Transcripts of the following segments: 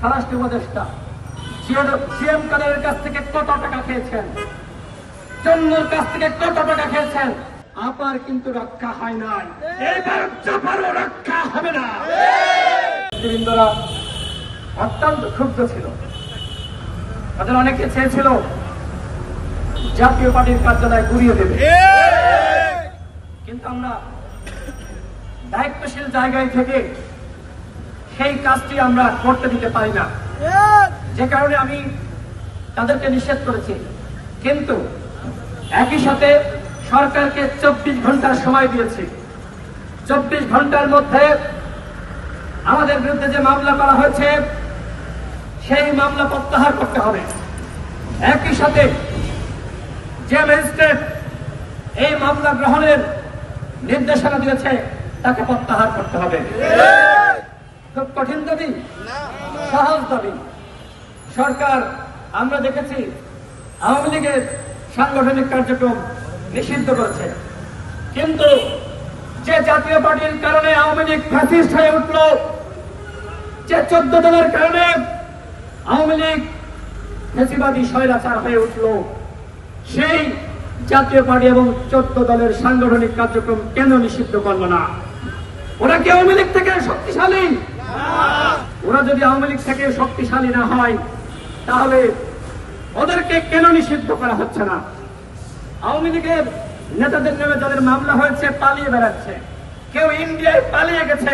স্বরাষ্ট্র উপদেষ্টা সিএম কাদেরের কাছ থেকে কত টাকা খেয়েছেন, চন্দ্রের কাছ থেকে কত টাকা খেয়েছেন, আপার কিন্তু রক্ষা হয় নাই, এবার চাপারও রক্ষা হবে না। নেতৃবৃন্দরা অত্যন্ত ক্ষুব্ধ ছিল। তাদের অনেকে চেয়েছিল জাতীয় পার্টির কার্যালয় গুড়িয়ে দেবে, কিন্তু আমরা দায়িত্বশীল জায়গায় থেকে সেই কাজটি আমরা করতে দিতে পারি না, যে কারণে আমি তাদেরকে নিষেধ করেছি। কিন্তু একই সাথে সরকারকে 24 ঘন্টার সময় দিয়েছি। 24 ঘন্টার মধ্যে আমাদের বিরুদ্ধে যে মামলা করা হয়েছে সেই মামলা প্রত্যাহার করতে হবে। একই সাথে যে ম্যাজিস্ট্রেট এই মামলা গ্রহণের নির্দেশনা দিয়েছে তাকে প্রত্যাহার করতে হবে। খুব কঠিন দাবি, সহজ দাবি। সরকার আমরা দেখেছি আওয়ামী লীগের সাংগঠনিক কার্যক্রম নিষিদ্ধ করেছে, কিন্তু যে জাতীয় পার্টির কারণে আওয়ামী লীগ ফ্যাসিস্ট হয়ে উঠল, যে 14 দলের কারণে আওয়ামী লীগ ফ্যাসিবাদী স্বৈরাচার হয়ে উঠল, সেই জাতীয় পার্টি এবং 14 দলের সাংগঠনিক কার্যক্রম কেন নিষিদ্ধ করল না? ওরা কি আওয়ামী লীগ থেকে শক্তিশালী? ওরা যদি আওয়ামী লীগ থেকে শক্তিশালী না হয় তাহলে ওদেরকে কেন নিষিদ্ধ করা হচ্ছে না? আওয়ামী লীগের নেতাদের নামে যাদের মামলা হয়েছে পালিয়ে বেড়াচ্ছে, কেউ ইন্ডিয়ায় পালিয়ে গেছে,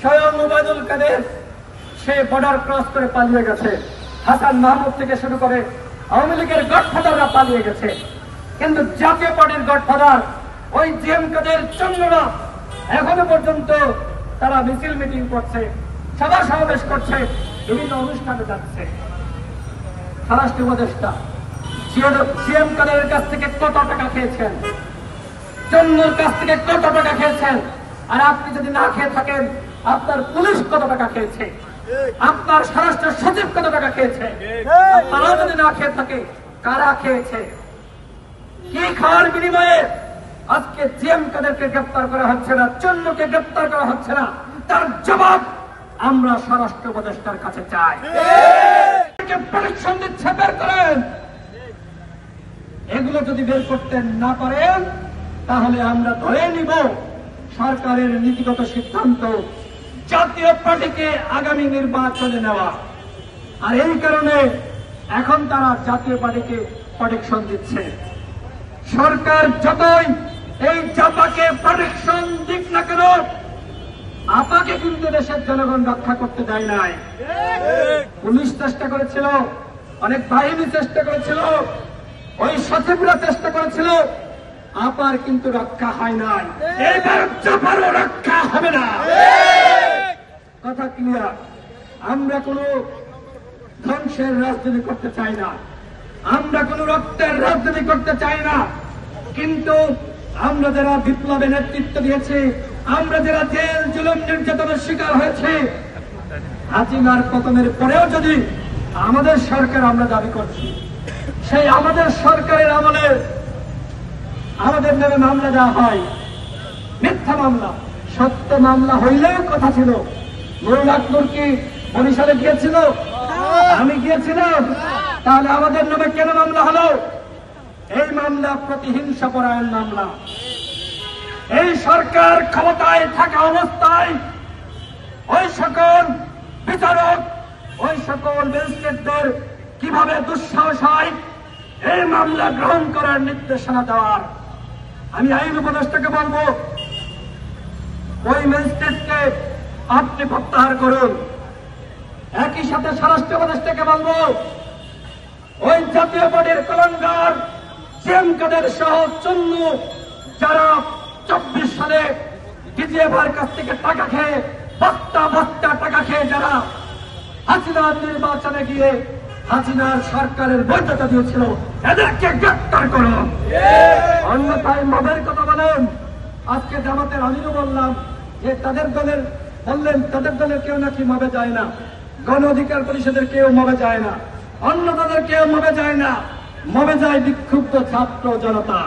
স্বয়ং ওবায়দুল কাদের সে বর্ডার ক্রস করে পালিয়ে গেছে, হাসান মাহমুদ থেকে শুরু করে আওয়ামী লীগের গডফাদাররা পালিয়ে গেছে, কিন্তু জাতীয় পার্টির গডফাদার ওই জিএম কাদের চন্দ্ররা এখনো পর্যন্ত তারা মিছিল মিটিং করছে, সভা সমাবেশ করছে, বিভিন্ন অনুষ্ঠানে যাচ্ছে। স্বরাষ্ট্র উপদেষ্টা সিএম কাদেরের কাছ থেকে কত টাকা খেয়েছেন, চন্দ্রের কাছ থেকে কত টাকা খেয়েছেন, আর আপনি যদি না খেয়ে থাকেন আপনার পুলিশ কত টাকা খেয়েছে, আপনার স্বরাষ্ট্র সচিব কত টাকা খেয়েছে, তারা যদি না খেয়ে থাকে কারা খেয়েছে? কি খাওয়ার বিনিময়ে আজকে জিএম কাদেরকে গ্রেপ্তার করা হচ্ছে না, চন্দ্রকে গ্রেপ্তার করা হচ্ছে না? তার জবাব আমরা স্বরাষ্ট্র উপদেষ্টার কাছে চাই। প্রোটেকশন দিচ্ছে, বের করেন। এগুলো যদি বের করতে না পারেন তাহলে আমরা ধরে নিব সরকারের নীতিগত সিদ্ধান্ত জাতীয় পার্টিকে আগামী নির্বাচনে নেওয়া। আর এই কারণে এখন তারা জাতীয় পার্টিকে প্রোটেকশন দিচ্ছে। সরকার যতই এই জাপাকে প্রোটেকশন দিক না কেন, আপাকে কিন্তু দেশের জনগণ রক্ষা করতে দেয় নাই। পুলিশ চেষ্টা করেছিল, অনেক বাহিনী চেষ্টা করেছিল, ওই সচিবরা চেষ্টা করেছিল, আপার কিন্তু রক্ষা হয় নাই, এবার জাপারও রক্ষা হবে না। কথা ক্লিয়ার। আমরা কোন ধ্বংসের রাজনীতি করতে চাই না, আমরা কোন রক্তের রাজনীতি করতে চাই না, কিন্তু আমরা যারা বিপ্লবে নেতৃত্ব দিয়েছি, আমরা যারা জেল জুলুম নির্যাতনের শিকার হয়েছে, হাসিনার পতনের পরেও যদি আমাদের সরকার আমরা দাবি করছি, সেই আমাদের সরকারের আমলে আমাদের নামে মামলা দেওয়া হয়, মিথ্যা মামলা। সত্য মামলা হইলেও কথা ছিল। নুরুল আকবর কি বরিশালে গিয়েছিল? আমি গিয়েছিলাম। তাহলে আমাদের নামে কেন মামলা হলো? এই মামলা প্রতিহিংসা পরায়ণ মামলা। এই সরকার ক্ষমতায় থাকা অবস্থায় ওই সকল বিচারক, ওই সকল ম্যাজিস্ট্রেটদের কিভাবে দুঃসাহস হয় এই মামলা গ্রহণ করার নির্দেশনা দেওয়ার। আমি আইন উপদেষ্টাকে বলবো, ওই ম্যাজিস্ট্রেটকে আপনি প্রত্যাহার করুন। একই সাথে স্বরাষ্ট্র উপদেষ্টাকে বলবো, ওই জাতীয় পার্টির কলঙ্কার জিএম কাদের সহ চন্নু যারা 24 সালে ডিজিএফআর কাছ থেকে টাকা খেয়ে, বস্তা বস্তা টাকা খেয়ে যারা হাসিনার নির্বাচনে গিয়ে হাসিনার সরকারের বৈধতা দিয়েছিল, এদেরকে গ্রেপ্তার করুন। অন্যথায় মবের কথা বলেন। আজকে জামাতের আমিরও বললাম যে তাদের দলের কেউ নাকি মবে যায় না, গণ অধিকার পরিষদের কেউ মবে যায় না, অন্য দলের কেউ মবে যায় না, মবে যায় বিক্ষুব্ধ ছাত্র জনতা।